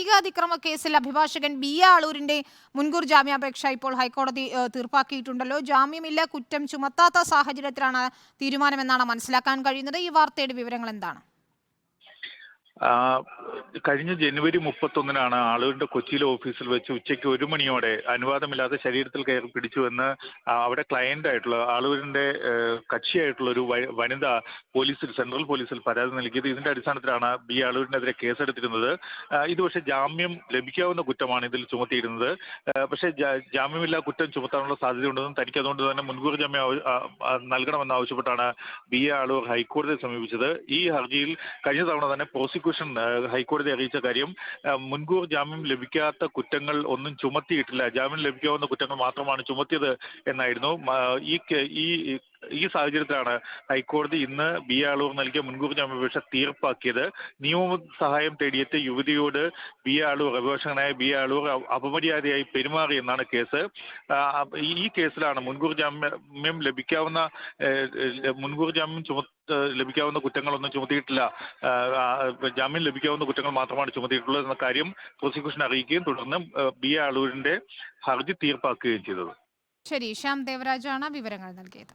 ലൈംഗിക അതിക്രമ കേസിൽ അഭിഭാഷകൻ ബി.എ. ആളൂരിന്റെ മുൻകൂർ ജാമ്യാപേക്ഷ ഇപ്പോൾ ഹൈക്കോടതി തീർപ്പാക്കിയിട്ടുണ്ടല്ലോ. ജാമ്യമില്ല, കുറ്റം ചുമത്താത്ത സാഹചര്യത്തിലാണ് തീരുമാനമെന്നാണ് മനസ്സിലാക്കാൻ കഴിയുന്നത്. ഈ വാർത്തയുടെ വിവരങ്ങൾ എന്താണ്? കഴിഞ്ഞ ജനുവരി 31-നാണ് ആളൂരിന്റെ കൊച്ചിയിലെ ഓഫീസിൽ വെച്ച് ഉച്ചയ്ക്ക് 1 മണിയോടെ അനുവാദമില്ലാതെ ശരീരത്തിൽ കയറി പിടിച്ചുവെന്ന് അവിടെ ക്ലയന്റ് ആയിട്ടുള്ള ആളൂരിന്റെ കക്ഷിയായിട്ടുള്ള ഒരു വനിത സെൻട്രൽ പോലീസിൽ പരാതി നൽകിയത്. ഇതിന്റെ അടിസ്ഥാനത്തിലാണ് ബി ആളൂരിനെതിരെ കേസെടുത്തിരുന്നത്. ഇത് പക്ഷേ ജാമ്യം ലഭിക്കാവുന്ന കുറ്റമാണ് ഇതിൽ ചുമത്തിയിരുന്നത്. പക്ഷേ ജാമ്യമില്ലാ കുറ്റം ചുമത്താനുള്ള സാധ്യതയുണ്ടെന്നും തനിക്ക് അതുകൊണ്ട് തന്നെ മുൻകൂർ ജാമ്യം നൽകണമെന്നാവശ്യപ്പെട്ടാണ് ബി ആളൂർ ഹൈക്കോടതിയെ സമീപിച്ചത്. ഈ ഹർജിയിൽ കഴിഞ്ഞ തവണ തന്നെ പ്രോസിക്യൂഷൻ ഹൈക്കോടതി അറിയിച്ച കാര്യം, മുൻകൂർ ജാമ്യം ലഭിക്കാത്ത കുറ്റങ്ങൾ ഒന്നും ചുമത്തിയിട്ടില്ല, ജാമ്യം ലഭിക്കാവുന്ന കുറ്റങ്ങൾ മാത്രമാണ് ചുമത്തിയത് എന്നായിരുന്നു. ഈ സാഹചര്യത്തിലാണ് ഹൈക്കോടതി ഇന്ന് ബി ആളൂർ നൽകിയ മുൻകൂർ ജാമ്യാപേക്ഷ തീർപ്പാക്കിയത്. നിയമ സഹായം തേടിയെത്തിയ യുവതിയോട് അഭിഭാഷകനായ ബി ആളൂർ അപമര്യാദയായി പെരുമാറി എന്നാണ് കേസ്. ഈ കേസിലാണ് മുൻകൂർ ജാമ്യം ലഭിക്കാവുന്ന കുറ്റങ്ങളൊന്നും ചുമത്തിയിട്ടില്ല, ജാമ്യം ലഭിക്കാവുന്ന കുറ്റങ്ങൾ മാത്രമാണ് ചുമത്തിയിട്ടുള്ളത് എന്ന കാര്യം പ്രോസിക്യൂഷൻ അറിയിക്കുകയും തുടർന്ന് ബി ആളൂരിന്റെ ഹർജി തീർപ്പാക്കുകയും ചെയ്തത്. ശരി, ശ്യാം ദേവരാജാണ് വിവരങ്ങൾ നൽകിയത്.